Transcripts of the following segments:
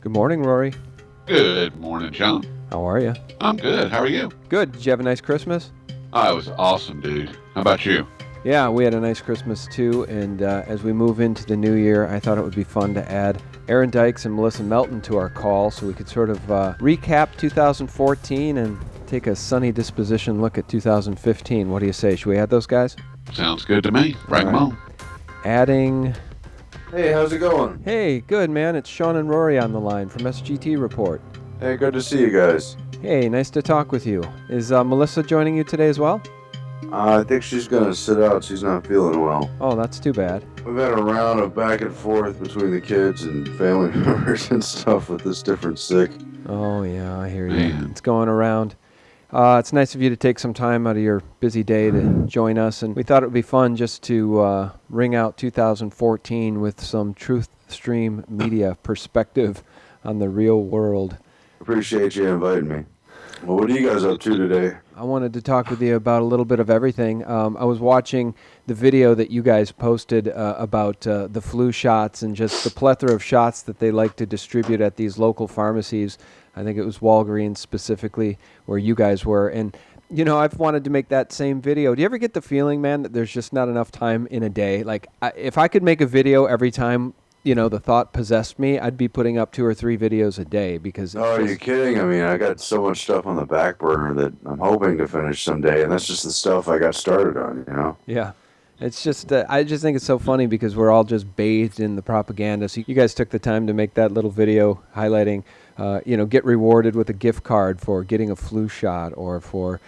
Good morning, Rory. Good morning, John. How are you? I'm good. How are you? Good. Did you have a nice Christmas? Oh, it was awesome, dude. How about you? Yeah, we had a nice Christmas too, and as we move into the new year, I thought it would be fun to add Aaron Dykes and Melissa Melton to our call so we could sort of recap 2014 and take a sunny disposition look at 2015. What do you say? Should we add those guys? Sounds good to me. Bring them on. Adding... Hey, how's it going? Hey, good, man. It's Sean and Rory on the line from SGT Report. Hey, good to see you guys. Hey, nice to talk with you. Is Melissa joining you today as well? I think she's going to sit out. She's not feeling well. Oh, that's too bad. We've had a round of back and forth between the kids and family members and stuff with this different sick. Oh, yeah, I hear you. Man. It's going around. It's nice of you to take some time out of your busy day to join us, and we thought it would be fun just to ring out 2014 with some Truthstream media perspective on the real world. Appreciate you inviting me. Well, what are you guys up to today? I wanted to talk with you about a little bit of everything. I was watching the video that you guys posted about the flu shots and just the plethora of shots that they like to distribute at these local pharmacies. I think it was Walgreens specifically where you guys were. And, you know, I've wanted to make that same video. Do you ever get the feeling, man, that there's just not enough time in a day? Like, if I could make a video every time, you know, the thought possessed me, I'd be putting up 2 or 3 videos a day because... Oh, are you kidding? I mean, I got so much stuff on the back burner that I'm hoping to finish someday, and that's just the stuff I got started on, you know? Yeah. It's just, I just think it's so funny because we're all just bathed in the propaganda. So you guys took the time to make that little video highlighting, you know, get rewarded with a gift card for getting a flu shot or for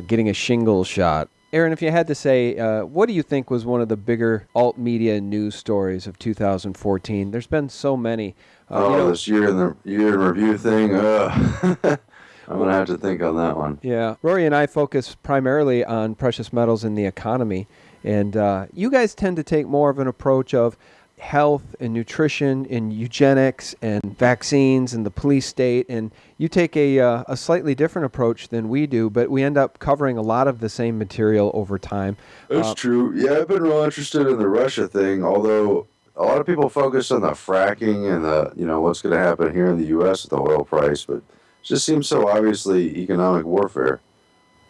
getting a shingles shot. Aaron, if you had to say, what do you think was one of the bigger alt-media news stories of 2014? There's been so many. This year in review thing, I'm going to have to think on that one. Yeah. Rory and I focus primarily on precious metals in the economy, and you guys tend to take more of an approach of health and nutrition and eugenics and vaccines and the police state, and you take a slightly different approach than we do, but we end up covering a lot of the same material over time. That's true. Yeah, I've been real interested in the Russia thing, although a lot of people focus on the fracking and the, you know, what's going to happen here in the U.S. with the oil price, but it just seems so obviously economic warfare.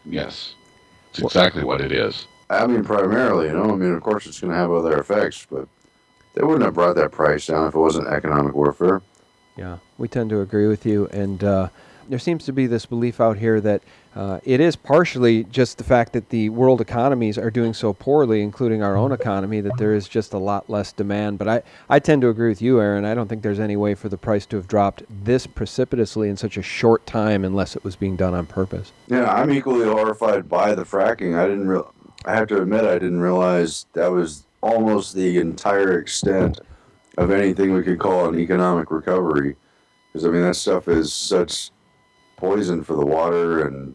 Yes. It's exactly what it is. I mean, primarily, you know, I mean, of course it's going to have other effects, but they wouldn't have brought that price down if it wasn't economic warfare. Yeah, we tend to agree with you, and there seems to be this belief out here that it is partially just the fact that the world economies are doing so poorly, including our own economy, that there is just a lot less demand. But I tend to agree with you, Aaron. I don't think there's any way for the price to have dropped this precipitously in such a short time unless it was being done on purpose. Yeah, I'm equally horrified by the fracking. I have to admit, I didn't realize that was almost the entire extent of anything we could call an economic recovery. Because, I mean, that stuff is such poison for the water, and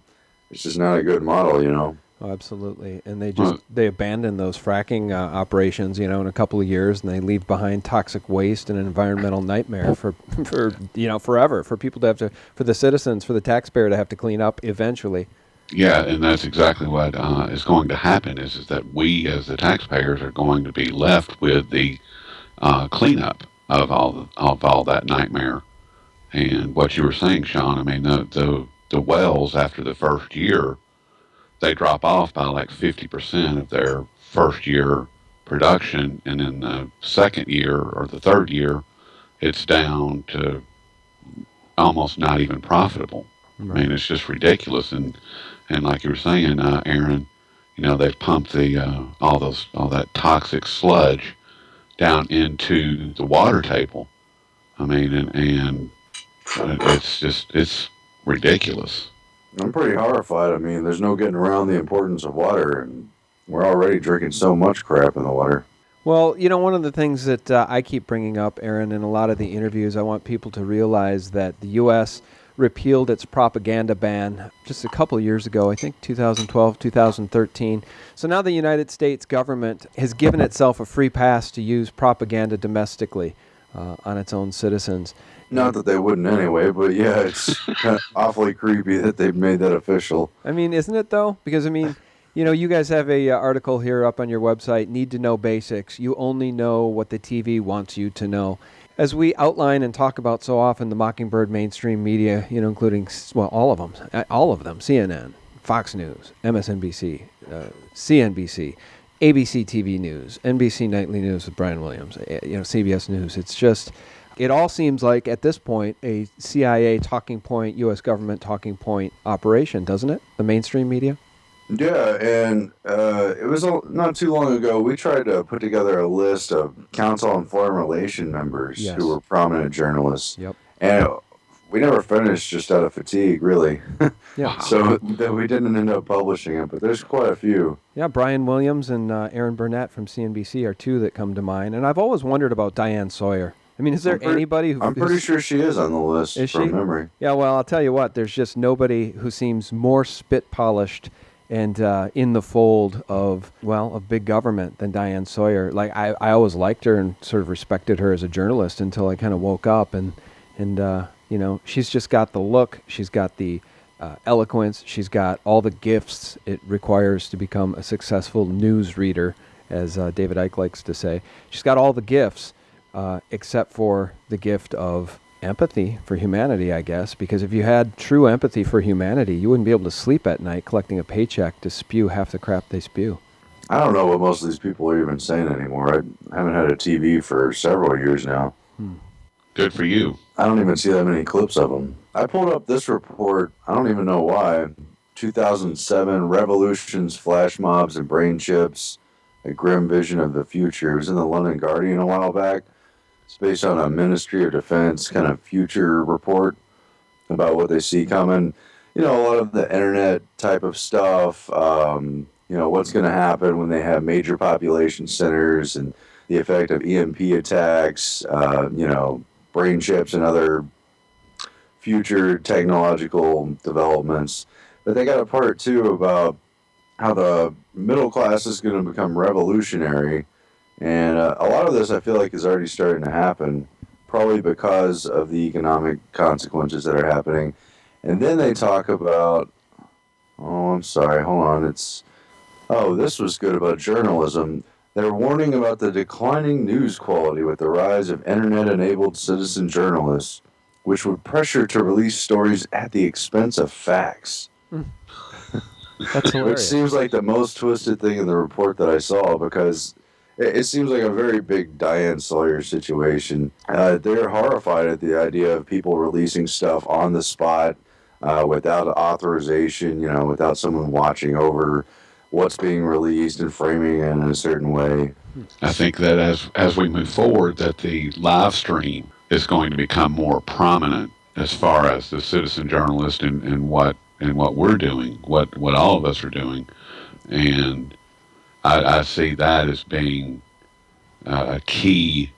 it's just not a good model, you know? Oh, absolutely. And they abandon those fracking operations, you know, in a couple of years, and they leave behind toxic waste and an environmental nightmare for you know, forever, for people to have to, for the citizens, for the taxpayer to have to clean up eventually. Yeah, and that's exactly what is going to happen is that we as the taxpayers are going to be left with the cleanup of all that nightmare. And what you were saying, Sean, I mean, the wells after the first year, they drop off by like 50% of their first year production, and in the second year or the third year, it's down to almost not even profitable. Right. I mean, it's just ridiculous. And like you were saying, Aaron, you know, they've pumped all that toxic sludge down into the water table. I mean, and it's ridiculous. I'm pretty horrified. I mean, there's no getting around the importance of water, and we're already drinking so much crap in the water. Well, you know, one of the things that I keep bringing up, Aaron, in a lot of the interviews, I want people to realize that the U.S. repealed its propaganda ban just a couple of years ago, I think 2012, 2013. So now the United States government has given itself a free pass to use propaganda domestically on its own citizens. Not that they wouldn't anyway, but yeah, it's awfully creepy that they've made that official. I mean, isn't it though? Because, I mean, you know, you guys have a article here up on your website, Need to Know Basics. You only know what the TV wants you to know. As we outline and talk about so often, the Mockingbird mainstream media, including, all of them, CNN, Fox News, MSNBC, CNBC, ABC TV News, NBC Nightly News with Brian Williams, CBS News. It's just, it all seems like at this point a CIA talking point, U.S. government talking point operation, doesn't it? The mainstream media? Yeah, and it was not too long ago, we tried to put together a list of Council on Foreign Relations members who were prominent journalists. Yep. And we never finished just out of fatigue, really. Yeah. So that we didn't end up publishing it, but there's quite a few. Yeah, Brian Williams and Aaron Burnett from CNBC are two that come to mind. And I've always wondered about Diane Sawyer. I mean, is there anybody who... I'm pretty sure she is on the list from memory. Yeah, well, I'll tell you what, there's just nobody who seems more spit-polished and in the fold of big government than Diane Sawyer. Like, I always liked her and sort of respected her as a journalist until I kind of woke up. And she's just got the look. She's got the eloquence. She's got all the gifts it requires to become a successful news reader, as David Icke likes to say. She's got all the gifts, except for the gift of empathy for humanity, I guess, because if you had true empathy for humanity, you wouldn't be able to sleep at night collecting a paycheck to spew half the crap they spew. I don't know what most of these people are even saying anymore. I haven't had a TV for several years now. Good for you. I don't even see that many clips of them. I pulled up this report. I don't even know why. 2007, Revolutions, Flash Mobs, and Brain Chips, a grim vision of the future. It was in the London Guardian a while back. It's based on a Ministry of Defense kind of future report about what they see coming. A lot of the internet type of stuff, what's going to happen when they have major population centers and the effect of EMP attacks, brain chips and other future technological developments. But they got a part, too, about how the middle class is going to become revolutionary. And a lot of this, I feel like, is already starting to happen, probably because of the economic consequences that are happening. And then they talk about, I'm sorry, hold on. This was good about journalism. They're warning about the declining news quality with the rise of internet-enabled citizen journalists, which would pressure to release stories at the expense of facts. That's hilarious. Which seems like the most twisted thing in the report that I saw, because it seems like a very big Diane Sawyer situation. They're horrified at the idea of people releasing stuff on the spot without authorization, without someone watching over what's being released and framing it in a certain way. I think that as we move forward, that the live stream is going to become more prominent as far as the citizen journalist and what we're doing, what all of us are doing, and I see that as being a key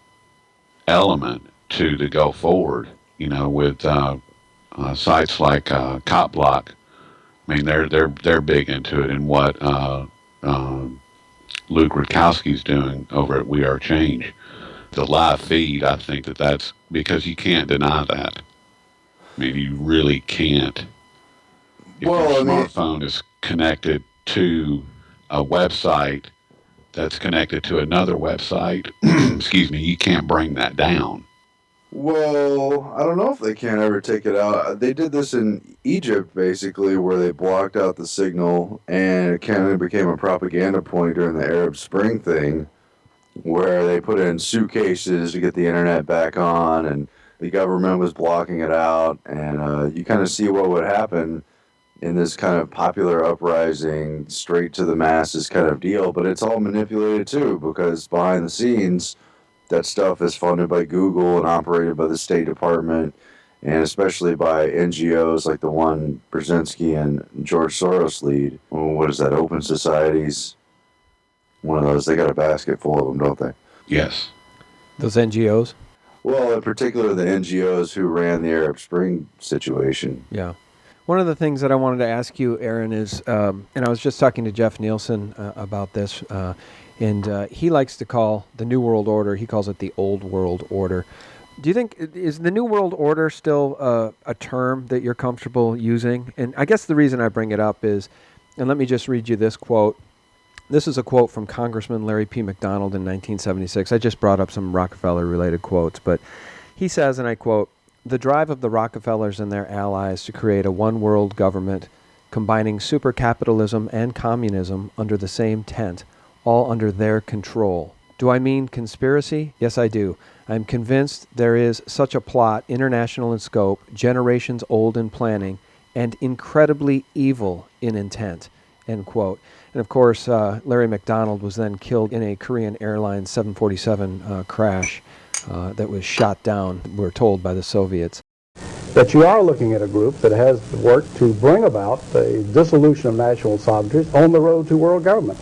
element to go forward. With sites like Cop Block. I mean, they're big into it, and what Luke Rudkowski's doing over at We Are Change. The live feed, I think that's because you can't deny that. I mean, you really can't. If your smartphone is connected to a website that's connected to another website, excuse me, you can't bring that down. Well, I don't know if they can ever take it out. They did this in Egypt, basically, where they blocked out the signal, and it kind of became a propaganda point during the Arab Spring thing, where they put in suitcases to get the internet back on, and the government was blocking it out, and you kind of see what would happen in this kind of popular uprising, straight to the masses kind of deal, but it's all manipulated too, because behind the scenes, that stuff is funded by Google and operated by the State Department, and especially by NGOs like the one Brzezinski and George Soros lead. What is that, Open Societies? One of those. They got a basket full of them, don't they? Yes. Those NGOs? Well, in particular, the NGOs who ran the Arab Spring situation. Yeah. One of the things that I wanted to ask you, Aaron, is, and I was just talking to Jeff Nielsen about this, and he likes to call the New World Order, he calls it the Old World Order. Do you think, is the New World Order still a term that you're comfortable using? And I guess the reason I bring it up is, and let me just read you this quote. This is a quote from Congressman Larry P. McDonald in 1976. I just brought up some Rockefeller-related quotes, but he says, and I quote, "The drive of the Rockefellers and their allies to create a one-world government combining supercapitalism and communism under the same tent, all under their control. Do I mean conspiracy? Yes, I do. I am convinced there is such a plot, international in scope, generations old in planning, and incredibly evil in intent." End quote. And of course, Larry McDonald was then killed in a Korean Airlines 747 crash that was shot down, we're told, by the Soviets. That you are looking at a group that has worked to bring about the dissolution of national sovereignties on the road to world government.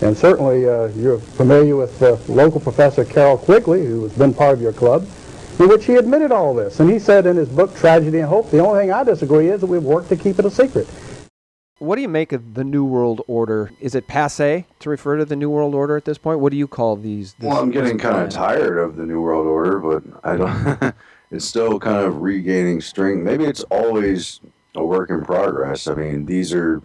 And certainly you're familiar with local professor Carroll Quigley, who has been part of your club, in which he admitted all this. And he said in his book, Tragedy and Hope, the only thing I disagree is that we've worked to keep it a secret. What do you make of the New World Order? Is it passé to refer to the New World Order at this point? What do you call these? Well, I'm getting kind of tired of the New World Order, but I don't. It's still kind of regaining strength. Maybe it's always a work in progress. I mean, these are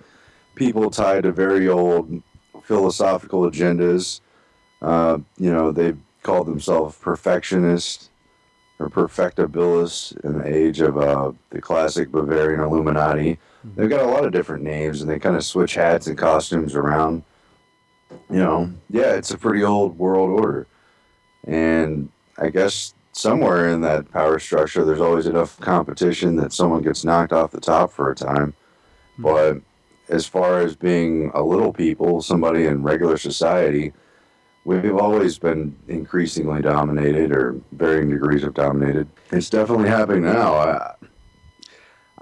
people tied to very old philosophical agendas. They call themselves perfectionists or perfectibilists in the age of the classic Bavarian Illuminati. They've got a lot of different names, and they kind of switch hats and costumes around. It's a pretty old world order. And I guess somewhere in that power structure, there's always enough competition that someone gets knocked off the top for a time. But as far as being a little people, somebody in regular society, we've always been increasingly dominated, or varying degrees of dominated. It's definitely happening now.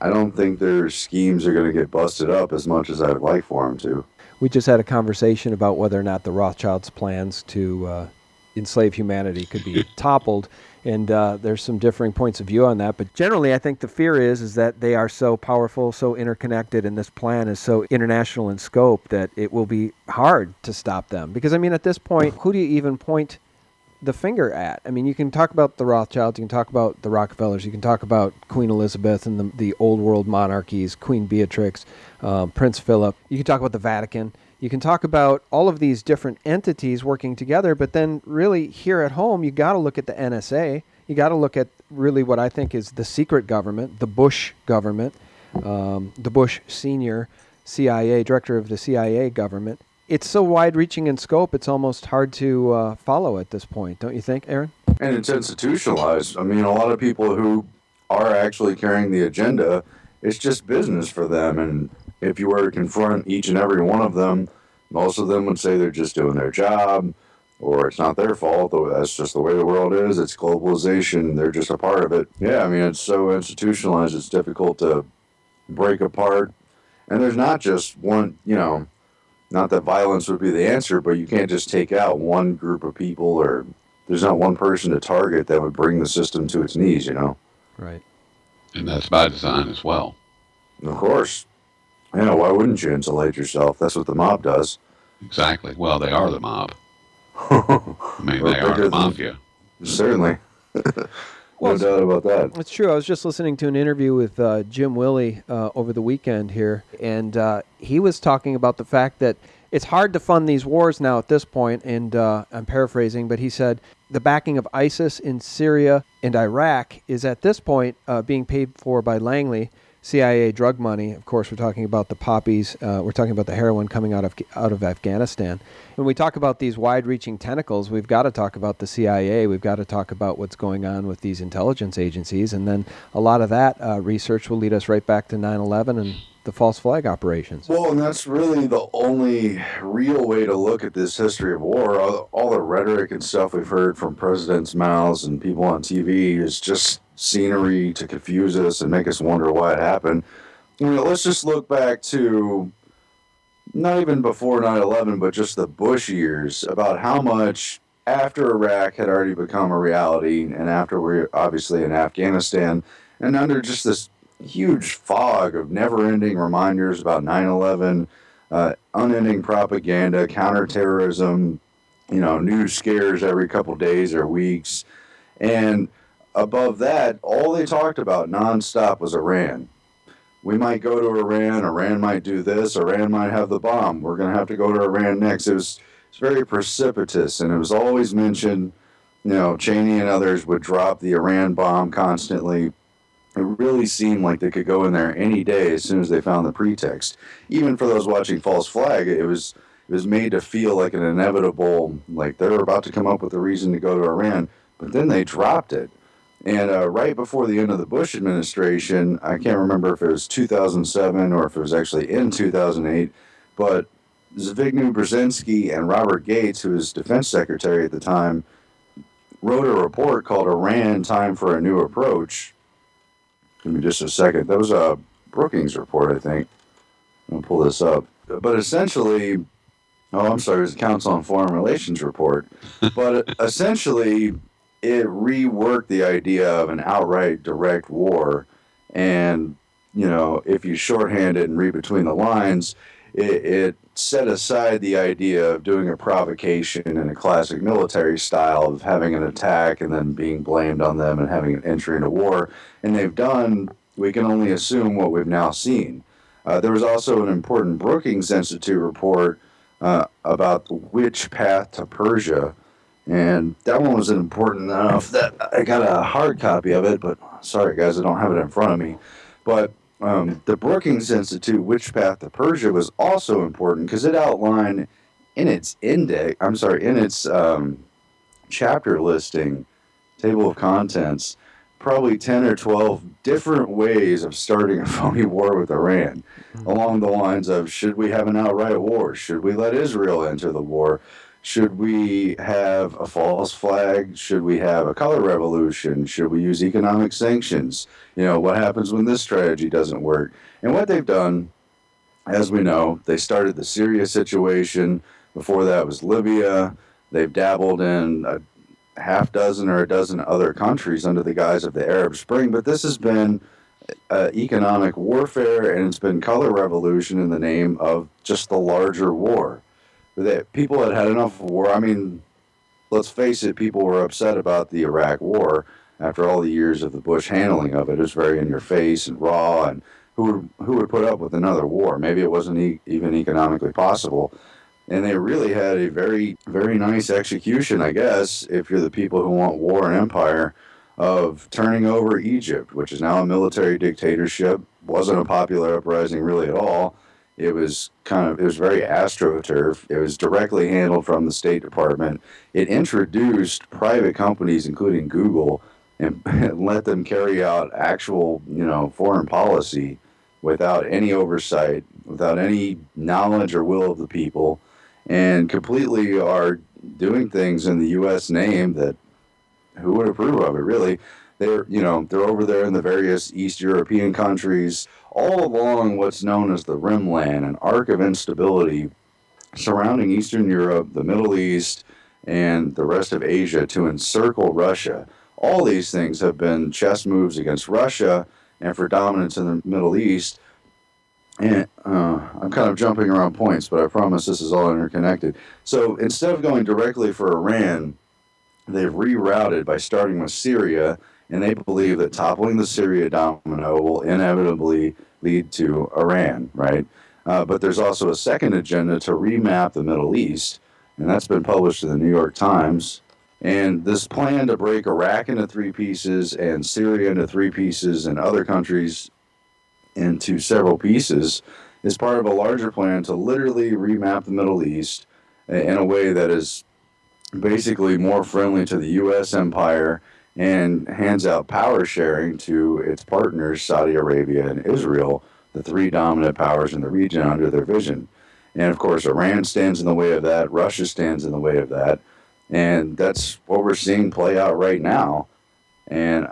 I don't think their schemes are going to get busted up as much as I'd like for them to. We just had a conversation about whether or not the Rothschilds' plans to enslave humanity could be toppled, and there's some differing points of view on that. But generally, I think the fear is that they are so powerful, so interconnected, and this plan is so international in scope that it will be hard to stop them. Because, I mean, at this point, who do you even point the finger at? I mean, you can talk about the Rothschilds, you can talk about the Rockefellers, you can talk about Queen Elizabeth and the old world monarchies, Queen Beatrix, Prince Philip. You can talk about the Vatican. You can talk about all of these different entities working together, but then really here at home, you got to look at the NSA. You got to look at really what I think is the secret government, the Bush government, the Bush senior CIA, director of the CIA government. It's so wide-reaching in scope, it's almost hard to follow at this point, don't you think, Aaron? And it's institutionalized. I mean, a lot of people who are actually carrying the agenda, it's just business for them. And if you were to confront each and every one of them, most of them would say they're just doing their job, or it's not their fault. That's just the way the world is. It's globalization. They're just a part of it. Yeah, I mean, it's so institutionalized, it's difficult to break apart. And there's not just one, not that violence would be the answer, but you can't just take out one group of people, or there's not one person to target that would bring the system to its knees, Right. And that's by design as well. Of course. Why wouldn't you insulate yourself? That's what the mob does. Exactly. Well, they are the mob. I mean, they are the mafia. Certainly. No doubt about that. It's true. I was just listening to an interview with Jim Willey over the weekend here, and he was talking about the fact that it's hard to fund these wars now at this point, and I'm paraphrasing, but he said the backing of ISIS in Syria and Iraq is at this point being paid for by Langley, CIA drug money. Of course, we're talking about the poppies. We're talking about the heroin coming out of Afghanistan. When we talk about these wide-reaching tentacles, we've got to talk about the CIA. We've got to talk about what's going on with these intelligence agencies. And then a lot of that research will lead us right back to 9/11 and the false flag operations. Well, and that's really the only real way to look at this history of war. All the rhetoric and stuff we've heard from presidents' mouths and people on TV is just scenery to confuse us and make us wonder why it happened. Let's just look back to not even before 9/11, but just the Bush years, about how much after Iraq had already become a reality, and after we're obviously in Afghanistan, and under just this huge fog of never-ending reminders about 9/11, unending propaganda, counterterrorism, news scares every couple days or weeks, and above that, all they talked about nonstop was Iran. we might go to Iran. Iran might do this. Iran might have the bomb. We're going to have to go to Iran next. It's very precipitous, and it was always mentioned. Cheney and others would drop the Iran bomb constantly. It really seemed like they could go in there any day as soon as they found the pretext. Even for those watching False Flag, it was made to feel like an inevitable, like they were about to come up with a reason to go to Iran, but then they dropped it. And right before the end of the Bush administration, I can't remember if it was 2007 or if it was actually in 2008, but Zbigniew Brzezinski and Robert Gates, who was defense secretary at the time, wrote a report called Iran Time for a New Approach. Give me just a second. That was a Brookings report, I think. I'm going to pull this up. But essentially, oh, I'm sorry, it was the Council on Foreign Relations report. But essentially, it reworked the idea of an outright direct war. And, if you shorthand it and read between the lines, it set aside the idea of doing a provocation in a classic military style of having an attack and then being blamed on them and having an entry into war. And they've done, we can only assume what we've now seen. There was also an important Brookings Institute report about the witch path to Persia. And that one was important enough that I got a hard copy of it, but sorry guys, I don't have it in front of me. But the Brookings Institute Witch Path to Persia was also important because it outlined in its chapter listing, table of contents, probably 10 or 12 different ways of starting a phony war with Iran, along the lines of, should we have an outright war? Should we let Israel enter the war? Should we have a false flag? Should we have a color revolution? Should we use economic sanctions? What happens when this strategy doesn't work? And what they've done, as we know, they started the Syria situation. Before that was Libya. They've dabbled in a half dozen or a dozen other countries under the guise of the Arab Spring. But this has been economic warfare, and it's been color revolution in the name of just the larger war. That people had enough of war. I mean, let's face it, people were upset about the Iraq war after all the years of the Bush handling of it. It was very in your face and raw, and who would put up with another war? Maybe it wasn't even economically possible. And they really had a very, very nice execution, I guess, if you're the people who want war and empire, of turning over Egypt, which is now a military dictatorship. Wasn't a popular uprising really at all. It was very astroturf. It was directly handled from the State Department. It introduced private companies, including Google, and let them carry out actual, foreign policy without any oversight, without any knowledge or will of the people, and completely are doing things in the U.S. name that who would approve of it, really? They're over there in the various East European countries, all along what's known as the Rimland, an arc of instability surrounding Eastern Europe, the Middle East, and the rest of Asia to encircle Russia. All these things have been chess moves against Russia and for dominance in the Middle East. And I'm kind of jumping around points, but I promise this is all interconnected. So instead of going directly for Iran, they've rerouted by starting with Syria, and they believe that toppling the Syria domino will inevitably lead to Iran, right? But there's also a second agenda to remap the Middle East, and that's been published in the New York Times. And this plan to break Iraq into three pieces and Syria into three pieces and other countries into several pieces is part of a larger plan to literally remap the Middle East in a way that is basically more friendly to the U.S. empire and hands out power sharing to its partners, Saudi Arabia and Israel, the three dominant powers in the region under their vision. And of course, Iran stands in the way of that. Russia stands in the way of that. And that's what we're seeing play out right now. And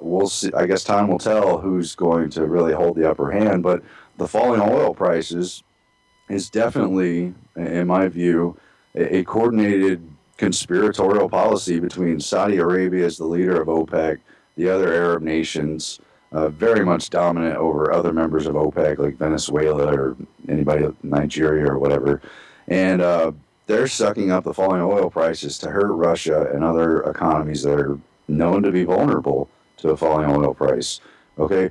we'll see. I guess time will tell who's going to really hold the upper hand. But the falling oil prices is definitely, in my view, a coordinated conspiratorial policy between Saudi Arabia as the leader of OPEC, the other Arab nations, very much dominant over other members of OPEC like Venezuela or anybody, Nigeria or whatever. And they're sucking up the falling oil prices to hurt Russia and other economies that are known to be vulnerable to a falling oil price. Okay,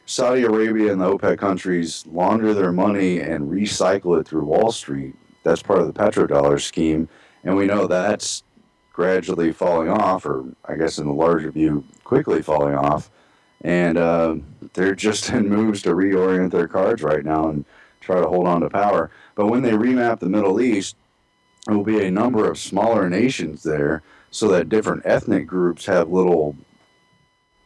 Saudi Arabia and the OPEC countries launder their money and recycle it through Wall Street. That's part of the petrodollar scheme, and we know that's gradually falling off, or I guess in the larger view, quickly falling off. And they're just in moves to reorient their cards right now and try to hold on to power. But when they remap the Middle East, there will be a number of smaller nations there so that different ethnic groups have little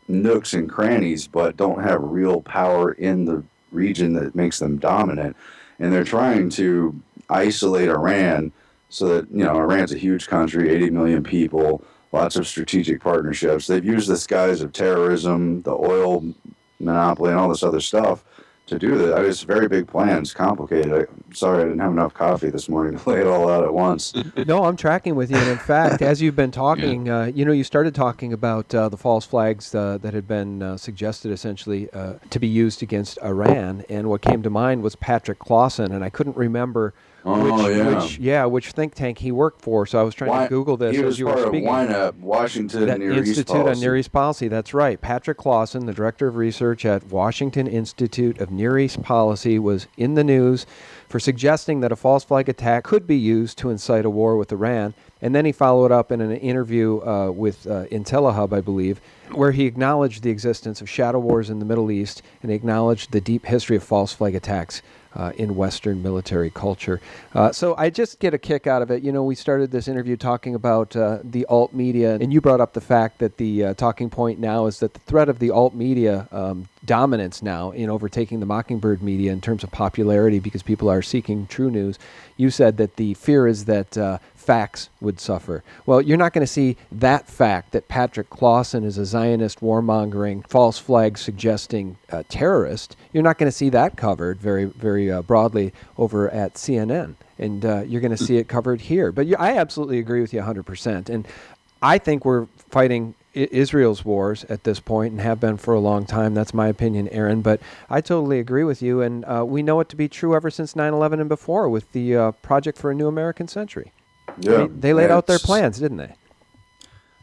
nooks and crannies, but don't have real power in the region that makes them dominant. And they're trying to isolate Iran so that, Iran's a huge country, 80 million people, lots of strategic partnerships. They've used this guise of terrorism, the oil monopoly, and all this other stuff to do that. It's very big plans, complicated. Sorry I didn't have enough coffee this morning to lay it all out at once. No, I'm tracking with you. And in fact, as you've been talking, you started talking about the false flags that had been suggested essentially to be used against Iran. And what came to mind was Patrick Clausen, and I couldn't remember which think tank he worked for. So I was trying to Google this as you were speaking. He was part of Washington Near East Institute Policy. on Near East Policy. That's right. Patrick Clausen, the director of research at Washington Institute of Near East Policy, was in the news for suggesting that a false flag attack could be used to incite a war with Iran. And then he followed up in an interview with IntelliHub, I believe, where he acknowledged the existence of shadow wars in the Middle East and acknowledged the deep history of false flag attacks in Western military culture. So I just get a kick out of it. We started this interview talking about the alt media, and you brought up the fact that the talking point now is that the threat of the alt media dominance now in overtaking the Mockingbird media in terms of popularity because people are seeking true news. You said that the fear is that facts would suffer. Well, you're not going to see that fact that Patrick Clausen is a Zionist warmongering, false flag suggesting terrorist. You're not going to see that covered very, very broadly over at CNN. And you're going to see it covered here. But I absolutely agree with you 100%. And I think we're fighting Israel's wars at this point and have been for a long time. That's my opinion, Aaron. But I totally agree with you. And we know it to be true ever since 9/11 and before with the Project for a New American Century. Yeah, they laid out their plans, didn't they?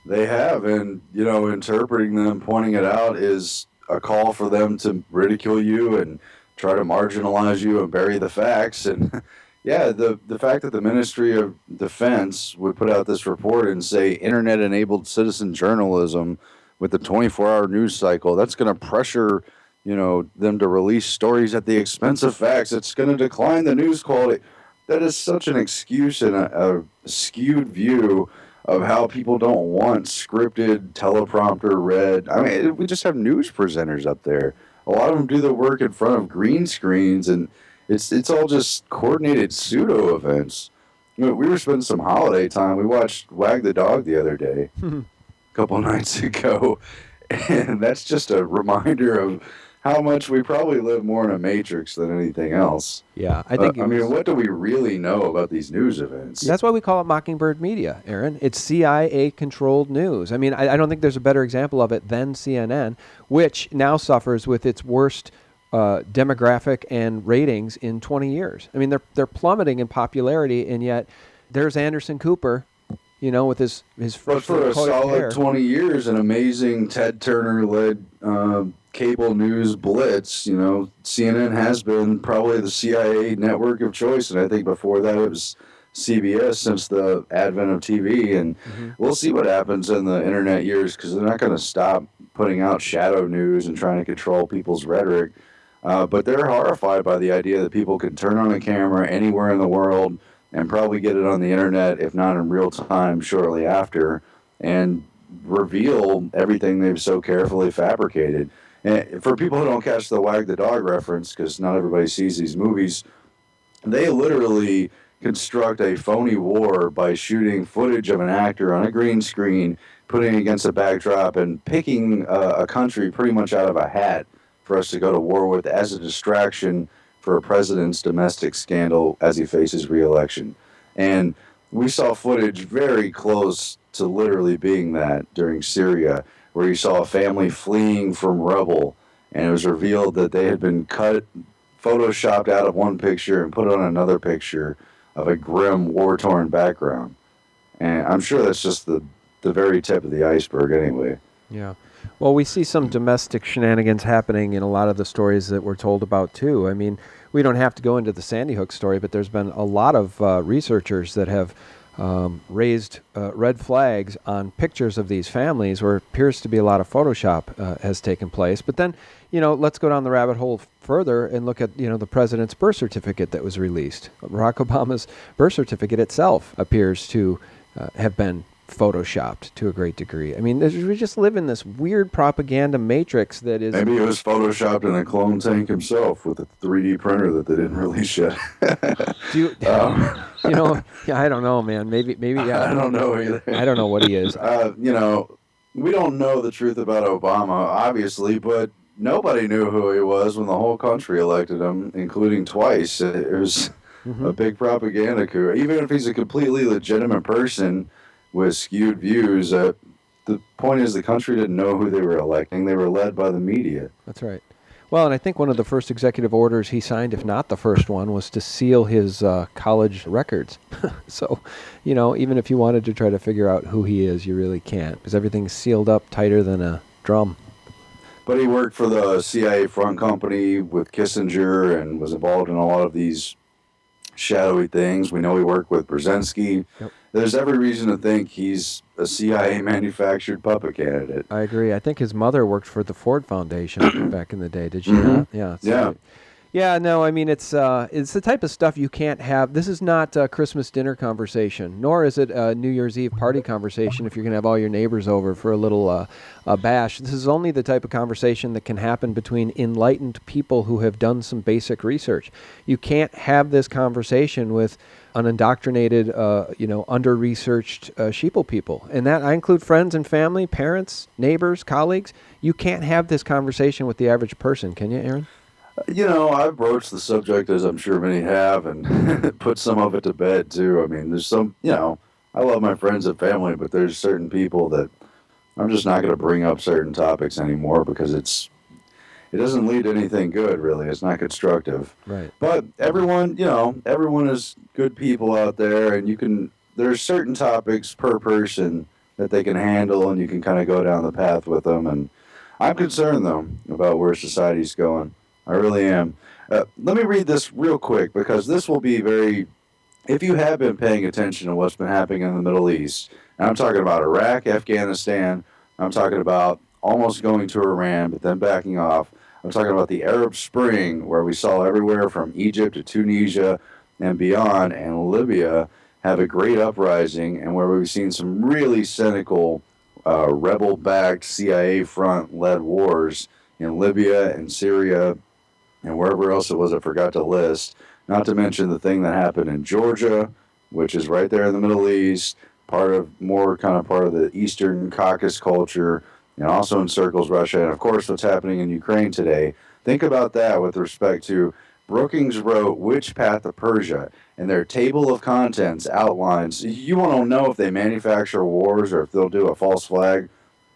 They have, and interpreting them, pointing it out is a call for them to ridicule you and try to marginalize you and bury the facts. And yeah, the fact that the Ministry of Defense would put out this report and say internet-enabled citizen journalism with the 24-hour news cycle, that's going to pressure them to release stories at the expense of facts. It's going to decline the news quality. That is such an excuse and a skewed view of how people don't want scripted, teleprompter read. I mean, we just have news presenters up there. A lot of them do the work in front of green screens, and it's all just coordinated pseudo events. We were spending some holiday time. We watched Wag the Dog the other day, a couple nights ago, and that's just a reminder of how much we probably live more in a matrix than anything else. Yeah, I think. What do we really know about these news events? That's why we call it Mockingbird media, Aaron. It's CIA-controlled news. I mean, I don't think there's a better example of it than CNN, which now suffers with its worst demographic and ratings in 20 years. I mean, they're plummeting in popularity, and yet there's Anderson Cooper, with his But for a solid 20 years, an amazing Ted Turner-led cable news blitz. CNN has been probably the CIA network of choice, and I think before that it was CBS since the advent of TV. And we'll see what happens in the internet years, because they're not going to stop putting out shadow news and trying to control people's rhetoric. But they're horrified by the idea that people can turn on a camera anywhere in the world and probably get it on the internet, if not in real time, shortly after, and reveal everything they've so carefully fabricated. And for people who don't catch the Wag the Dog reference, because not everybody sees these movies, they literally construct a phony war by shooting footage of an actor on a green screen, putting it against a backdrop, and picking a country pretty much out of a hat for us to go to war with as a distraction for a president's domestic scandal as he faces re-election. And we saw footage very close to literally being that during Syria, where you saw a family fleeing from rubble, and it was revealed that they had been photoshopped out of one picture and put on another picture of a grim, war-torn background. And I'm sure that's just the very tip of the iceberg anyway. Yeah. Well, we see some domestic shenanigans happening in a lot of the stories that we're told about, too. I mean, we don't have to go into the Sandy Hook story, but there's been a lot of researchers that have raised red flags on pictures of these families where it appears to be a lot of Photoshop has taken place. But then, let's go down the rabbit hole further and look at, the president's birth certificate that was released. Barack Obama's birth certificate itself appears to have been photoshopped to a great degree. I mean, we just live in this weird propaganda matrix that is... Maybe it was photoshopped in a clone tank himself with a 3D printer that they didn't release yet. Do you, I don't know, man. Maybe. Yeah, I don't know either. I don't know what he is. We don't know the truth about Obama, obviously, but nobody knew who he was when the whole country elected him, including twice. It was a big propaganda coup. Even if he's a completely legitimate person with skewed views, the point is the country didn't know who they were electing. They were led by the media. That's right. Well, and I think one of the first executive orders he signed, if not the first one, was to seal his college records. So, even if you wanted to try to figure out who he is, you really can't, because everything's sealed up tighter than a drum. But he worked for the CIA front company with Kissinger and was involved in a lot of these shadowy things. We know he worked with Brzezinski. Yep. There's every reason to think he's a CIA-manufactured puppet candidate. I agree. I think his mother worked for the Ford Foundation back in the day. Did she not? Yeah. Yeah. Yeah, no, I mean, it's the type of stuff you can't have. This is not a Christmas dinner conversation, nor is it a New Year's Eve party conversation if you're going to have all your neighbors over for a little bash. This is only the type of conversation that can happen between enlightened people who have done some basic research. You can't have this conversation with an indoctrinated, under-researched sheeple people. And that I include friends and family, parents, neighbors, colleagues. You can't have this conversation with the average person, can you, Aaron? I've broached the subject, as I'm sure many have, and put some of it to bed, too. I mean, there's some, I love my friends and family, but there's certain people that I'm just not going to bring up certain topics anymore because it doesn't lead to anything good, really. It's not constructive. Right. But everyone is good people out there, and there's certain topics per person that they can handle, and you can kind of go down the path with them. And I'm concerned, though, about where society's going. I really am. Let me read this real quick because this will be if you have been paying attention to what's been happening in the Middle East, and I'm talking about Iraq, Afghanistan, I'm talking about almost going to Iran, but then backing off. I'm talking about the Arab Spring, where we saw everywhere from Egypt to Tunisia and beyond, and Libya have a great uprising, and where we've seen some really cynical, rebel-backed, CIA front-led wars in Libya and Syria and wherever else it was I forgot to list. Not to mention the thing that happened in Georgia, which is right there in the Middle East, part of the Eastern Caucasus culture, and also encircles Russia, and of course what's happening in Ukraine today. Think about that with respect to Brookings wrote Which Path to Persia, and their table of contents outlines, you want to know if they manufacture wars or if they'll do a false flag?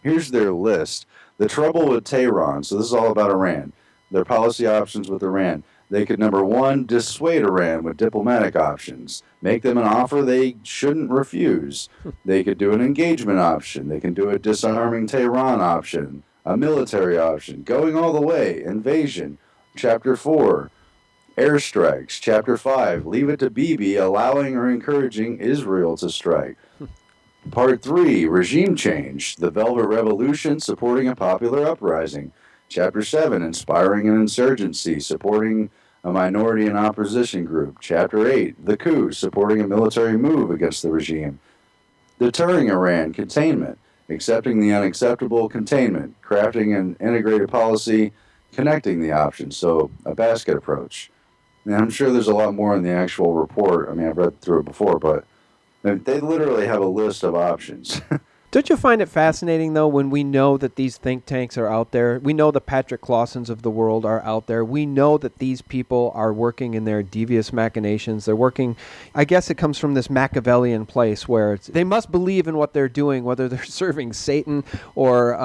Here's their list. The trouble with Tehran, so this is all about Iran. Their policy options with Iran. They could, number one, dissuade Iran with diplomatic options. Make them an offer they shouldn't refuse. They could do an engagement option. They can do a disarming Tehran option, a military option, going all the way, invasion. Chapter 4, airstrikes. Chapter 5, leave it to Bibi, allowing or encouraging Israel to strike. Part 3, regime change. The Velvet Revolution, supporting a popular uprising. Chapter 7, inspiring an insurgency, supporting a minority and opposition group. Chapter 8, the coup, supporting a military move against the regime. Deterring Iran, containment, accepting the unacceptable, containment, crafting an integrated policy, connecting the options, so a basket approach. And I'm sure there's a lot more in the actual report. I mean, I've read through it before, but they literally have a list of options. Don't you find it fascinating, though, when we know that these think tanks are out there? We know the Patrick Clausens of the world are out there. We know that these people are working in their devious machinations. They're working, I guess it comes from this Machiavellian place where they must believe in what they're doing, whether they're serving Satan or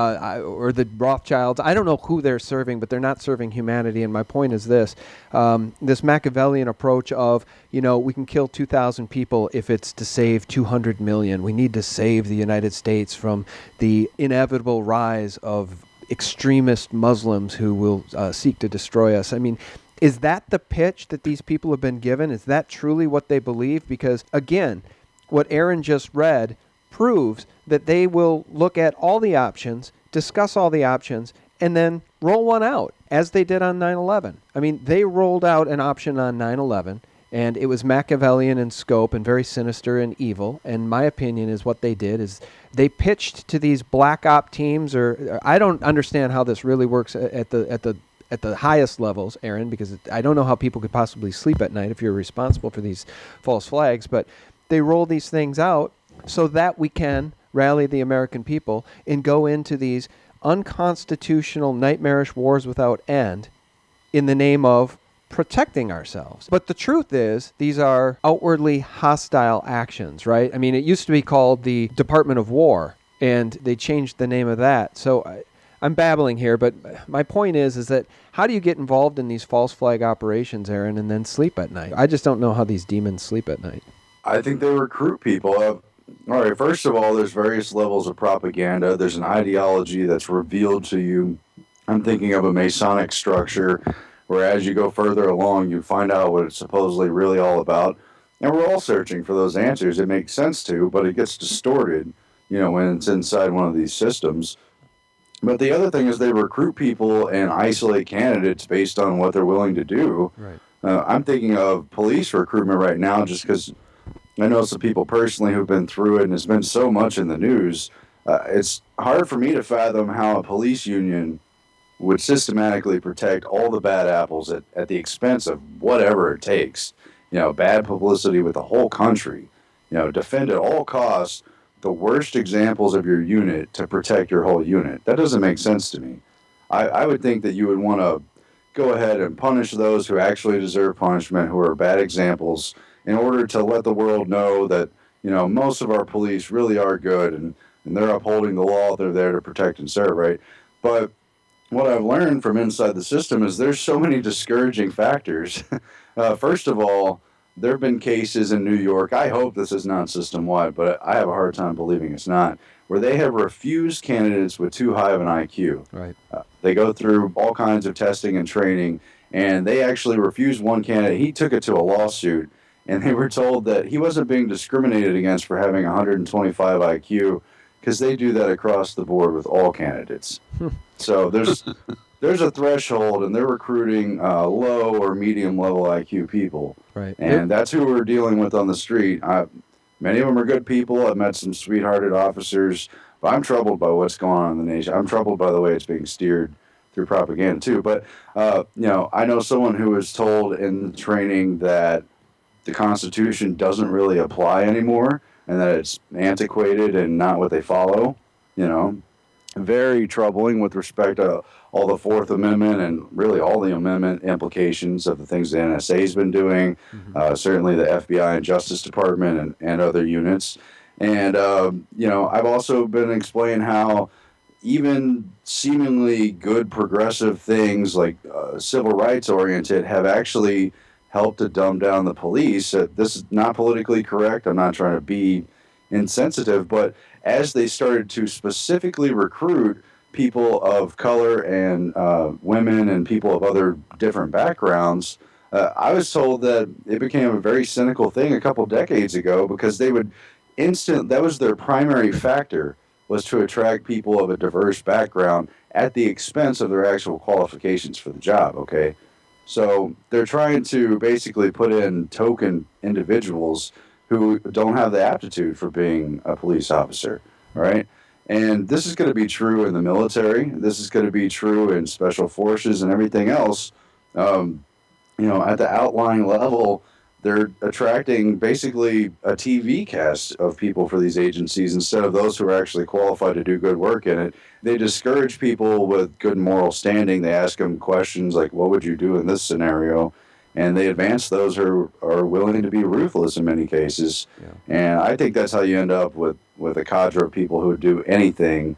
the Rothschilds. I don't know who they're serving, but they're not serving humanity. And my point is this Machiavellian approach of, we can kill 2,000 people if it's to save 200 million. We need to save the United States States from the inevitable rise of extremist Muslims who will seek to destroy us. I mean, is that the pitch that these people have been given? Is that truly what they believe? Because, again, what Aaron just read proves that they will look at all the options, discuss all the options, and then roll one out, as they did on 9/11. I mean, they rolled out an option on 9/11, and it was Machiavellian in scope and very sinister and evil. And my opinion is what they did is they pitched to these black op teams, or I don't understand how this really works at the highest levels, Aaron, because I don't know how people could possibly sleep at night if you're responsible for these false flags. But they roll these things out so that we can rally the American people and go into these unconstitutional, nightmarish wars without end in the name of protecting ourselves. But the truth is, these are outwardly hostile actions, right? I mean, it used to be called the Department of War, and they changed the name of that. So I'm babbling here, but my point is that how do you get involved in these false flag operations, Aaron, and then sleep at night? I just don't know how these demons sleep at night. I think they recruit people. All right, first of all, there's various levels of propaganda. There's an ideology that's revealed to you. I'm thinking of a Masonic structure where as you go further along, you find out what it's supposedly really all about. And we're all searching for those answers. It makes sense to, but it gets distorted, when it's inside one of these systems. But the other thing is they recruit people and isolate candidates based on what they're willing to do. Right. I'm thinking of police recruitment right now just because I know some people personally who've been through it, and it's been so much in the news. It's hard for me to fathom how a police union would systematically protect all the bad apples at the expense of whatever it takes. Bad publicity with the whole country. Defend at all costs the worst examples of your unit to protect your whole unit. That doesn't make sense to me. I would think that you would want to go ahead and punish those who actually deserve punishment, who are bad examples, in order to let the world know that, most of our police really are good and they're upholding the law. They're there to protect and serve, right? But what I've learned from inside the system is there's so many discouraging factors. First of all, there have been cases in New York, I hope this is not system-wide, but I have a hard time believing it's not, where they have refused candidates with too high of an IQ. Right. They go through all kinds of testing and training, and they actually refused one candidate. He took it to a lawsuit, and they were told that he wasn't being discriminated against for having 125 IQ, because they do that across the board with all candidates. So there's a threshold, and they're recruiting low or medium level IQ people. Right. And that's who we're dealing with on the street. Many of them are good people. I've met some sweethearted officers, but I'm troubled by what's going on in the nation. I'm troubled by the way it's being steered through propaganda too. But I know someone who was told in training that the Constitution doesn't really apply anymore, and that it's antiquated and not what they follow. Very troubling with respect to all the Fourth Amendment and really all the amendment implications of the things the NSA's been doing, certainly the FBI and Justice Department and other units. And, I've also been explaining how even seemingly good progressive things like civil rights oriented have actually helped to dumb down the police. This is not politically correct. I'm not trying to be insensitive, but as they started to specifically recruit people of color and women and people of other different backgrounds, I was told that it became a very cynical thing a couple decades ago because they would that was their primary factor, was to attract people of a diverse background at the expense of their actual qualifications for the job, okay? So they're trying to basically put in token individuals who don't have the aptitude for being a police officer, right? And this is going to be true in the military. This is going to be true in special forces and everything else. At the outlying level, they're attracting basically a TV cast of people for these agencies instead of those who are actually qualified to do good work in it. They discourage people with good moral standing. They ask them questions like, what would you do in this scenario? And they advance those who are willing to be ruthless in many cases. Yeah. And I think that's how you end up with a cadre of people who would do anything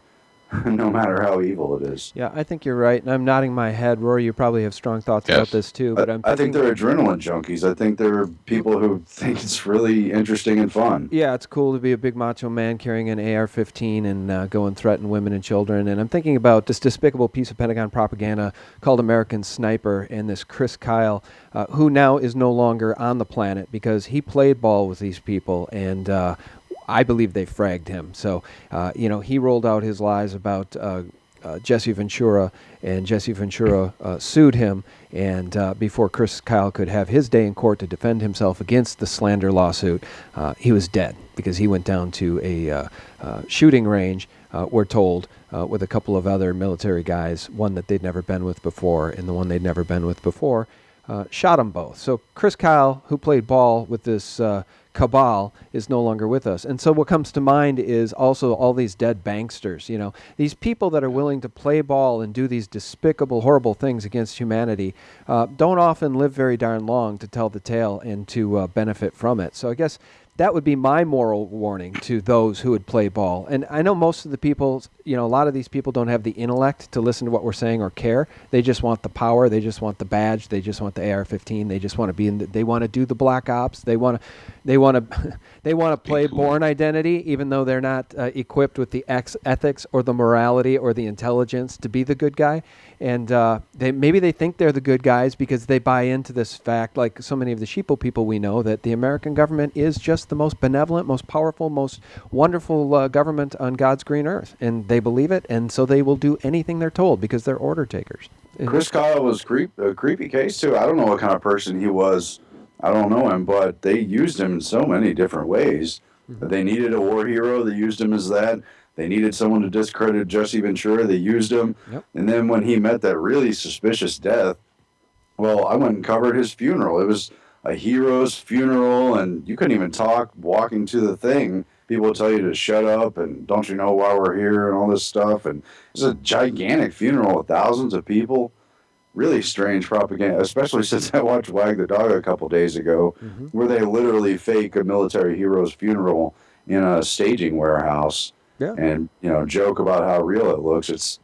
no matter how evil it is. Yeah, I think you're right, and I'm nodding my head. Rory, you probably have strong thoughts about Yes. this too, but I'm I think thinking, they're adrenaline junkies. I think they're people who think it's really interesting and fun. yeah, it's cool to be a big macho man carrying an AR-15 and go and threaten women and children. And I'm thinking about this despicable piece of Pentagon propaganda called American Sniper, and this Chris Kyle, who now is no longer on the planet because he played ball with these people, and I believe they fragged him. So, he rolled out his lies about Jesse Ventura, and Jesse Ventura sued him, and before Chris Kyle could have his day in court to defend himself against the slander lawsuit, he was dead because he went down to a shooting range, we're told, with a couple of other military guys, one that they'd never been with before and the one they'd never been with before, shot them both. So Chris Kyle, who played ball with this cabal, is no longer with us. And so what comes to mind is also all these dead banksters, these people that are willing to play ball and do these despicable, horrible things against humanity, don't often live very darn long to tell the tale and to benefit from it. So I guess that would be my moral warning to those who would play ball. And I know most of the people, a lot of these people don't have the intellect to listen to what we're saying or care. They just want the power. They just want the badge. They just want the AR-15. They just want to be they want to do the black ops. They want to play Bourne Identity, even though they're not equipped with the ethics or the morality or the intelligence to be the good guy. And maybe they think they're the good guys because they buy into this fact, like so many of the sheeple people we know, that the American government is just the most benevolent, most powerful, most wonderful government on God's green earth. And they believe it, and so they will do anything they're told because they're order takers. Chris Kyle was a creepy case too. I don't know what kind of person he was. I don't know him, but they used him in so many different ways. Mm-hmm. They needed a war hero. They used him as that. They needed someone to discredit Jesse Ventura. They used him. Yep. And then when he met that really suspicious death, well, I went and covered his funeral. It was a hero's funeral, and you couldn't even talk walking to the thing. People would tell you to shut up and don't you know why we're here and all this stuff. And it was a gigantic funeral with thousands of people. Really strange propaganda, especially since I watched Wag the Dog a couple days ago, Mm-hmm. where they literally fake a military hero's funeral in a staging warehouse. Yeah. And joke about how real it looks.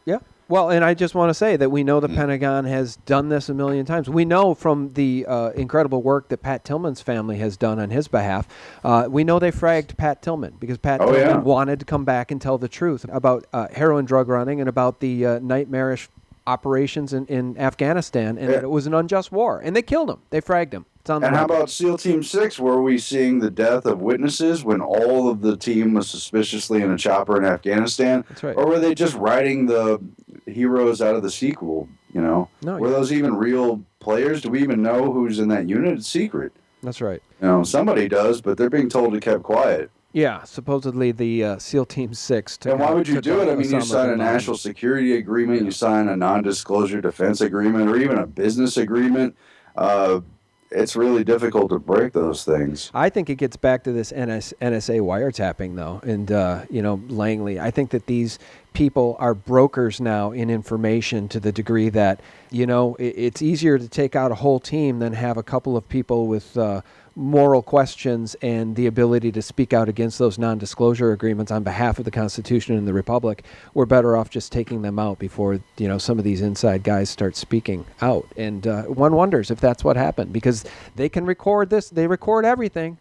Yeah. Well, and I just want to say that we know the Pentagon has done this a million times. We know from the incredible work that Pat Tillman's family has done on his behalf. We know they fragged Pat Tillman because Pat Tillman wanted to come back and tell the truth about heroin drug running and about the nightmarish operations in Afghanistan, and that it was an unjust war. And they killed him. They fragged him. And how about SEAL Team 6? Were we seeing the death of witnesses when all of the team was suspiciously in a chopper in Afghanistan? That's right. Or were they just writing the heroes out of the sequel? No, were those even real players? Do we even know who's in that unit? It's secret. That's right. Somebody does, but they're being told to keep quiet. Yeah, supposedly the SEAL Team 6. And why would you do it? I mean, you sign a national national security agreement, you sign a non-disclosure defense agreement, or even a business agreement. It's really difficult to break those things. I think it gets back to this NSA wiretapping, though, and Langley. I think that these people are brokers now in information to the degree that it's easier to take out a whole team than have a couple of people with moral questions and the ability to speak out against those non-disclosure agreements on behalf of the Constitution and the Republic. We're better off just taking them out before some of these inside guys start speaking out. And one wonders if that's what happened, because they can record this. They record everything.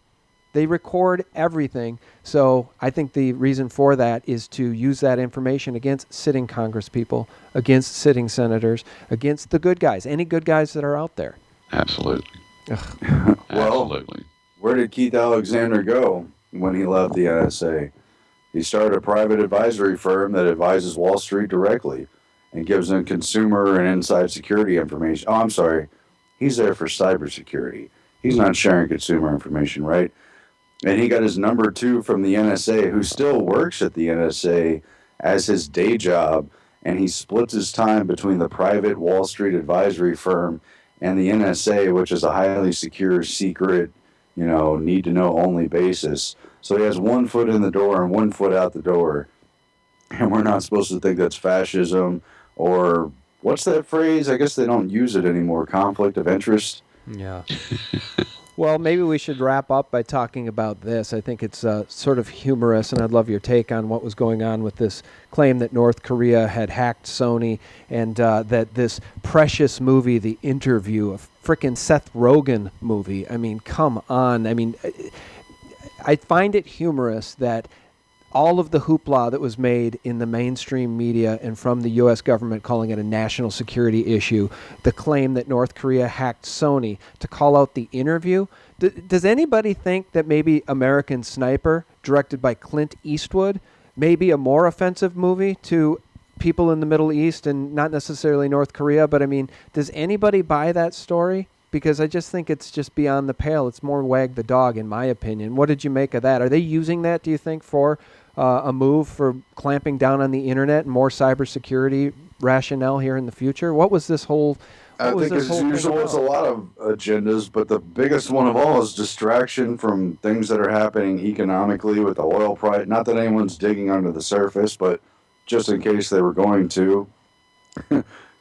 So I think the reason for that is to use that information against sitting congresspeople, against sitting senators, against the good guys, any good guys that are out there. Absolutely. Well, Absolutely. Where did Keith Alexander go when he left the NSA? He started a private advisory firm that advises Wall Street directly and gives them consumer and inside security information. Oh, I'm sorry. He's there for cybersecurity. He's not sharing consumer information, right? And he got his number 2 from the NSA, who still works at the NSA as his day job, and he splits his time between the private Wall Street advisory firm and the NSA, which is a highly secure, secret, need-to-know only basis. So he has one foot in the door and one foot out the door. And we're not supposed to think that's fascism or, what's that phrase? I guess they don't use it anymore, conflict of interest. Yeah. Well, maybe we should wrap up by talking about this. I think it's sort of humorous, and I'd love your take on what was going on with this claim that North Korea had hacked Sony, and that this precious movie, The Interview, a frickin' Seth Rogen movie. I mean, come on. I mean, I find it humorous that all of the hoopla that was made in the mainstream media and from the U.S. government calling it a national security issue, the claim that North Korea hacked Sony, to call out The Interview. Does anybody think that maybe American Sniper, directed by Clint Eastwood, may be a more offensive movie to people in the Middle East and not necessarily North Korea? But I mean, does anybody buy that story? Because I just think it's just beyond the pale. It's more wag the dog, in my opinion. What did you make of that? Are they using that, do you think, for a move for clamping down on the internet and more cybersecurity rationale here in the future? What was this whole? I think as usual, it's a lot of agendas, but the biggest one of all is distraction from things that are happening economically with the oil price. Not that anyone's digging under the surface, but just in case they were going to.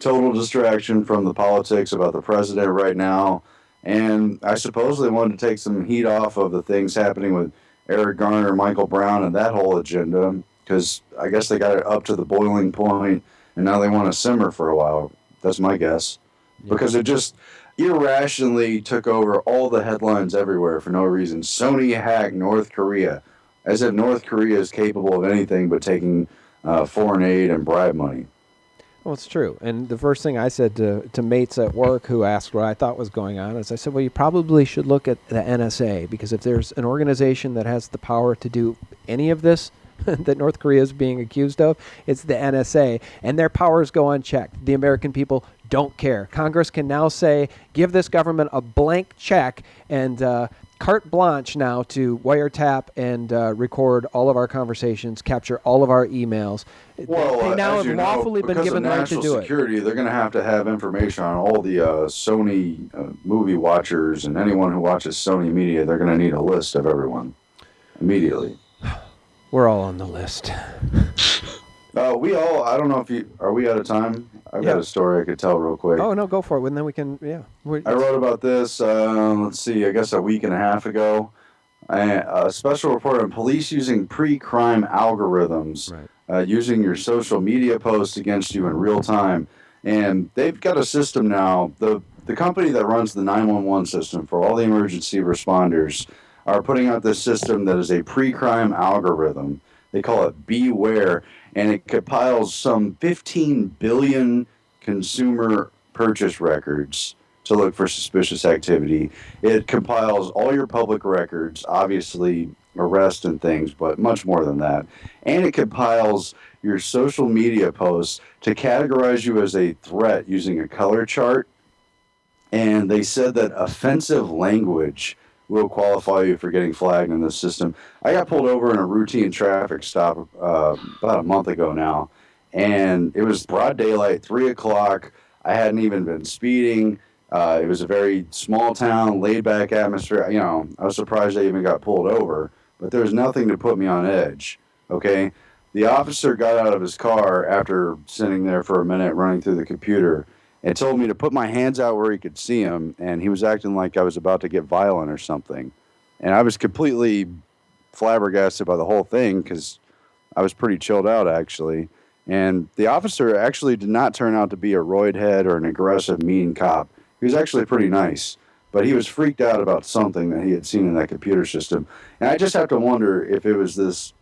Total distraction from the politics about the president right now. And I suppose they wanted to take some heat off of the things happening with Eric Garner, Michael Brown, and that whole agenda, because I guess they got it up to the boiling point, and now they want to simmer for a while. That's my guess. Yeah. Because it just irrationally took over all the headlines everywhere for no reason. Sony hacked North Korea, as if North Korea is capable of anything but taking foreign aid and bribe money. Well, it's true. And the first thing I said to mates at work who asked what I thought was going on is I said, well, you probably should look at the NSA, because if there's an organization that has the power to do any of this that North Korea is being accused of, it's the NSA. And their powers go unchecked. The American people don't care. Congress can now say, give this government a blank check and carte blanche now to wiretap and record all of our conversations, capture all of our emails. Well, they now have lawfully been given the right to do it. Because of national security, they're going to have information on all the Sony movie watchers, and anyone who watches Sony media. They're going to need a list of everyone immediately. We're all on the list. We all, I don't know if you, are we out of time? I've got a story I could tell real quick. Oh, no, go for it. And then we can, I wrote about this, let's see, I guess a week and a half ago. A special report on police using pre-crime algorithms, using your social media posts against you in real time. And they've got a system now. The company that runs the 911 system for all the emergency responders are putting out this system that is a pre-crime algorithm. They call it Beware, and it compiles some 15 billion consumer purchase records to look for suspicious activity. It compiles all your public records, obviously arrests and things, but much more than that. And it compiles your social media posts to categorize you as a threat using a color chart. And they said that offensive language will qualify you for getting flagged in this system. I got pulled over in a routine traffic stop about a month ago now, and it was broad daylight, 3 o'clock. I hadn't even been speeding. It was a very small town, laid-back atmosphere. You know, I was surprised I even got pulled over, but there was nothing to put me on edge, okay? The officer got out of his car after sitting there for a minute running through the computer and told me to put my hands out where he could see him, and he was acting like I was about to get violent or something. And I was completely flabbergasted by the whole thing because I was pretty chilled out, actually. And the officer actually did not turn out to be a roid head or an aggressive, mean cop. He was actually pretty nice, but he was freaked out about something that he had seen in that computer system. And I just have to wonder if it was this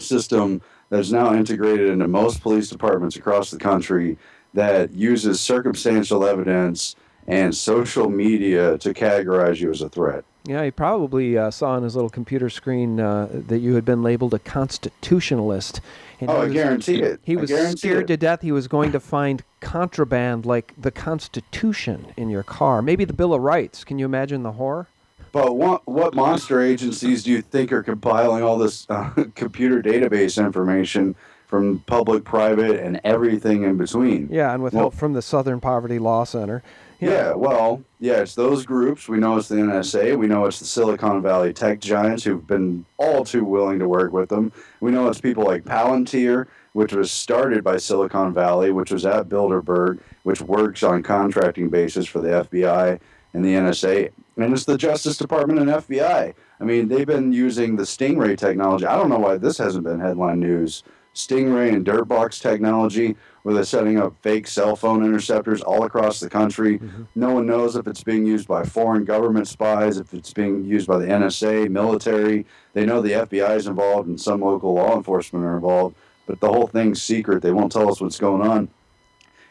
system that is now integrated into most police departments across the country that uses circumstantial evidence and social media to categorize you as a threat. Yeah, he probably saw on his little computer screen that you had been labeled a constitutionalist. And I guarantee it. He was scared to death he was going to find contraband like the Constitution in your car. Maybe the Bill of Rights. Can you imagine the horror? But what monster agencies do you think are compiling all this computer database information from public, private, and everything in between? Yeah, and with help from the Southern Poverty Law Center. It's those groups. We know it's the NSA. We know it's the Silicon Valley tech giants who've been all too willing to work with them. We know it's people like Palantir, which was started by Silicon Valley, which was at Bilderberg, which works on contracting basis for the FBI and the NSA. And it's the Justice Department and FBI. I mean, they've been using the Stingray technology. I don't know why this hasn't been headline news. Stingray and Dirtbox technology, where they're setting up fake cell phone interceptors all across the country. No one knows if it's being used by foreign government spies, if it's being used by the NSA, military. They know the FBI is involved and some local law enforcement are involved, but the whole thing's secret. They won't tell us what's going on.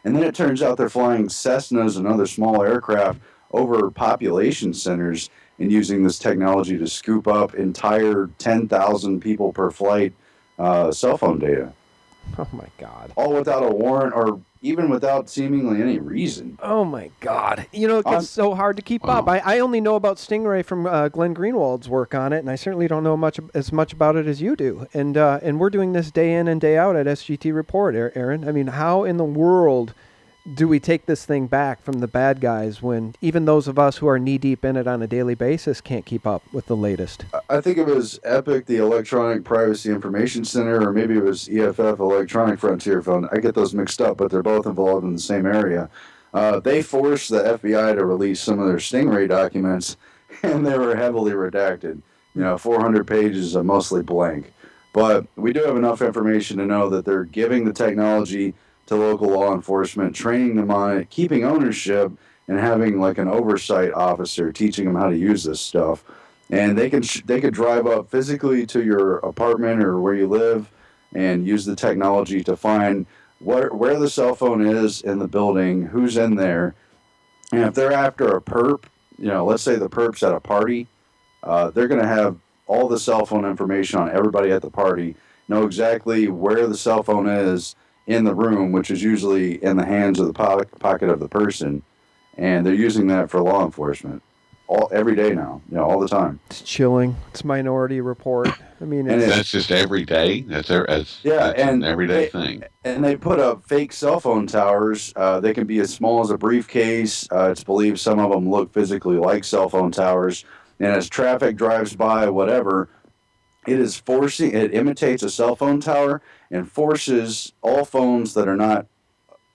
And then it turns out they're flying Cessnas and other small aircraft over population centers and using this technology to scoop up entire 10,000 people per flight cell phone data, Oh my God. all without a warrant or even without seemingly any reason. Oh my God. You know, it On- gets so hard to keep Wow. up. I only know about Stingray from Glenn Greenwald's work on it, and I certainly don't know as much about it as you do. And we're doing this day in and day out at SGT Report, Aaron. I mean, how in the world do we take this thing back from the bad guys when even those of us who are knee-deep in it on a daily basis can't keep up with the latest? I think it was EPIC, the Electronic Privacy Information Center, or maybe it was EFF, Electronic Frontier Fund. I get those mixed up, but they're both involved in the same area. They forced the FBI to release some of their Stingray documents, and they were heavily redacted. 400 pages of mostly blank. But we do have enough information to know that they're giving the technology to local law enforcement, training them on it, keeping ownership, and having like an oversight officer teaching them how to use this stuff. And they could drive up physically to your apartment or where you live and use the technology to find where the cell phone is in the building, who's in there, and if they're after a perp, let's say the perp's at a party, they're going to have all the cell phone information on everybody at the party, know exactly where the cell phone is in the room, which is usually in the hands of the pocket of the person, and they're using that for law enforcement every day now, all the time. It's chilling. It's Minority Report. I mean, And it's, That's just every day. That's Yeah, that's an and everyday thing. And they put up fake cell phone towers. They can be as small as a briefcase. It's believed some of them look physically like cell phone towers. And as traffic drives by, whatever, it imitates a cell phone tower and forces all phones that are not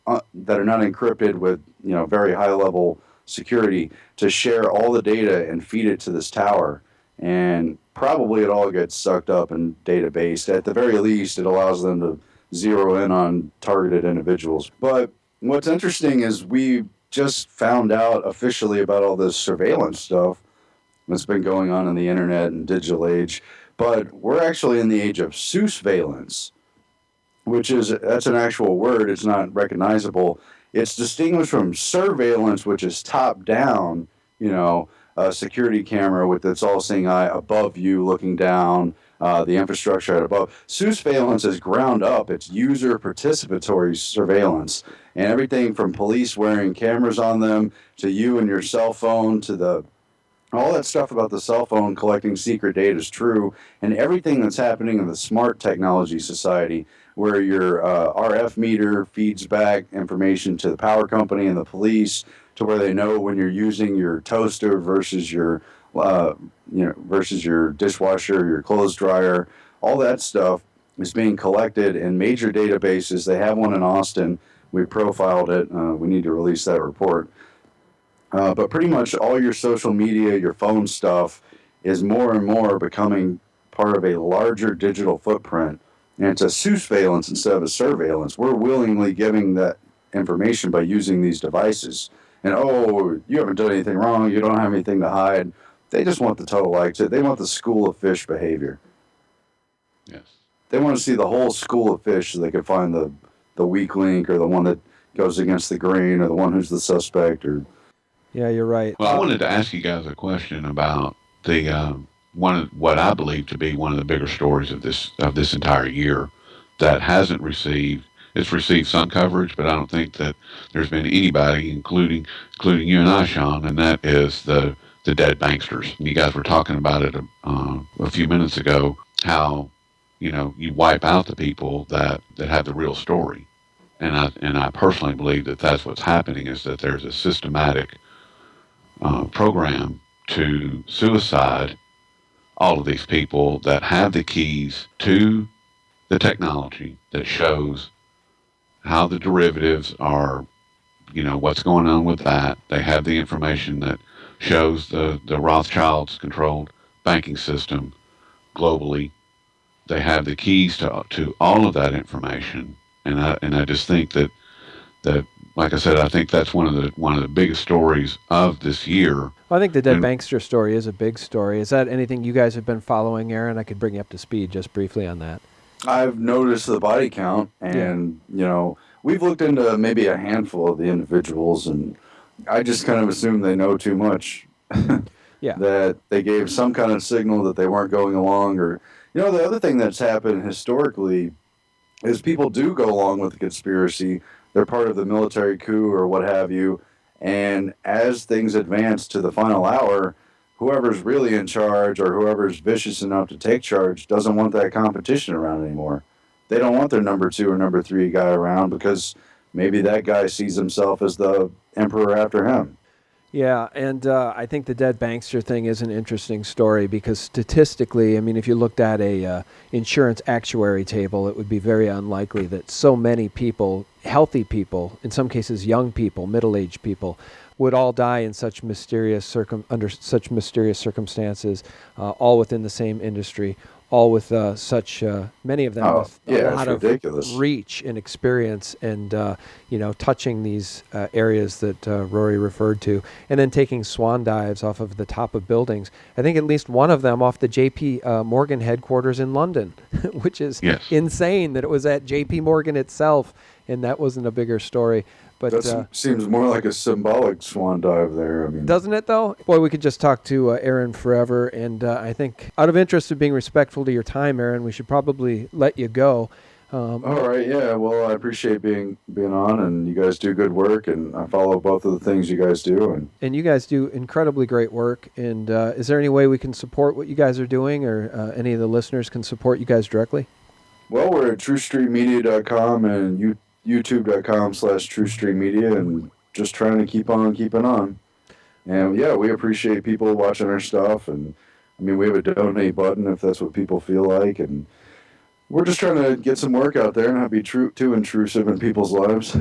encrypted with very high level security to share all the data and feed it to this tower. And probably it all gets sucked up in database. At the very least, it allows them to zero in on targeted individuals. But what's interesting is we just found out officially about all this surveillance stuff that's been going on in the internet and digital age. But we're actually in the age of surveillance, that's an actual word. It's not recognizable. It's distinguished from surveillance, which is top down, a security camera with its all-seeing eye above you looking down, the infrastructure at above. Surveillance is ground up. It's user participatory surveillance. And everything from police wearing cameras on them to you and your cell phone to all that stuff about the cell phone collecting secret data is true. And everything that's happening in the smart technology society, where your RF meter feeds back information to the power company and the police, to where they know when you're using your toaster versus your dishwasher, your clothes dryer. All that stuff is being collected in major databases. They have one in Austin. We profiled it. We need to release that report. But pretty much all your social media, your phone stuff is more and more becoming part of a larger digital footprint. And it's a surveillance instead of a surveillance. We're willingly giving that information by using these devices. And, you haven't done anything wrong. You don't have anything to hide. They just want the total exit. They want the school of fish behavior. Yes. They want to see the whole school of fish so they can find the weak link or the one that goes against the grain or the one who's the suspect or... yeah, you're right. Well, I wanted to ask you guys a question about the what I believe to be one of the bigger stories of this entire year that hasn't received. It's received some coverage, but I don't think that there's been anybody, including you and I, Sean, and that is the dead banksters. And you guys were talking about it a few minutes ago. How you wipe out the people that have the real story, and I personally believe that that's what's happening, is that there's a systematic program to suicide all of these people that have the keys to the technology that shows how the derivatives are, what's going on with that. They have the information that shows the Rothschilds controlled banking system globally. They have the keys to all of that information, and I just think that like I said, I think that's one of the biggest stories of this year. Well, I think the Dead And Bankster story is a big story. Is that anything you guys have been following, Aaron? I could bring you up to speed just briefly on that. I've noticed the body count, Yeah. and we've looked into maybe a handful of the individuals, and I just kind of assume they know too much. Yeah. That they gave some kind of signal that they weren't going along, or the other thing that's happened historically is people do go along with the conspiracy. They're part of the military coup or what have you, and as things advance to the final hour, whoever's really in charge or whoever's vicious enough to take charge doesn't want that competition around anymore. They don't want their number 2 or number 3 guy around because maybe that guy sees himself as the emperor after him. Yeah, and I think the Dead Bankster thing is an interesting story because statistically, I mean, if you looked at a insurance actuary table, it would be very unlikely that so many people, healthy people, in some cases young people, middle-aged people, would all die in such under such mysterious circumstances, all within the same industry, all with such many of them Oh, with yeah, a lot it's of ridiculous. reach and experience, and touching these areas that Rory referred to, and then taking swan dives off of the top of buildings. I think at least one of them off the J.P. Morgan headquarters in London, which is yes, insane that it was at J.P. Morgan itself, and that wasn't a bigger story. But That seems more like a symbolic swan dive there. I mean, doesn't it, though? Boy, we could just talk to Aaron forever, and I think out of interest of being respectful to your time, Aaron, we should probably let you go. all right, yeah. Well, I appreciate being on, and you guys do good work, and I follow both of the things you guys do. And you guys do incredibly great work. And is there any way we can support what you guys are doing, or any of the listeners can support you guys directly? Well, we're at truthstreammedia.com and youtube.com/truthstreammedia, and just trying to keep on keeping on. And yeah, we appreciate people watching our stuff, and I mean, we have a donate button if that's what people feel like, and we're just trying to get some work out there and not be too intrusive in people's lives.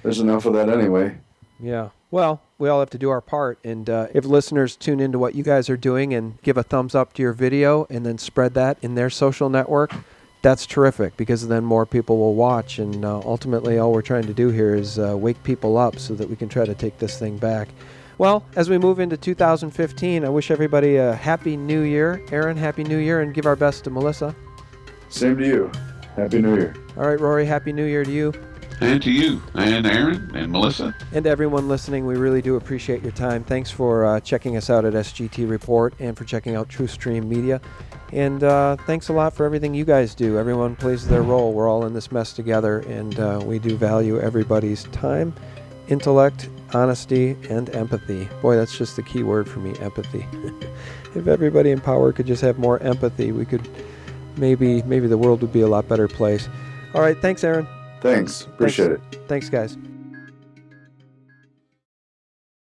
There's enough of that anyway. Yeah. Well, we all have to do our part. And if listeners tune into what you guys are doing and give a thumbs up to your video and then spread that in their social network, that's terrific, because then more people will watch. And ultimately, all we're trying to do here is wake people up so that we can try to take this thing back. Well, as we move into 2015, I wish everybody a Happy New Year. Aaron, Happy New Year, and give our best to Melissa. Same to you. Happy New Year. All right, Rory, Happy New Year to you. and to you, and Aaron, and Melissa. And to everyone listening, we really do appreciate your time. Thanks for checking us out at SGT Report and for checking out Truthstream Media. And thanks a lot for everything you guys do. Everyone plays their role. We're all in this mess together, and we do value everybody's time, intellect, honesty, and empathy. Boy, that's just the key word for me, empathy. If everybody in power could just have more empathy, we could maybe the world would be a lot better place. All right, thanks, Aaron. Thanks. Appreciate it. Thanks, guys.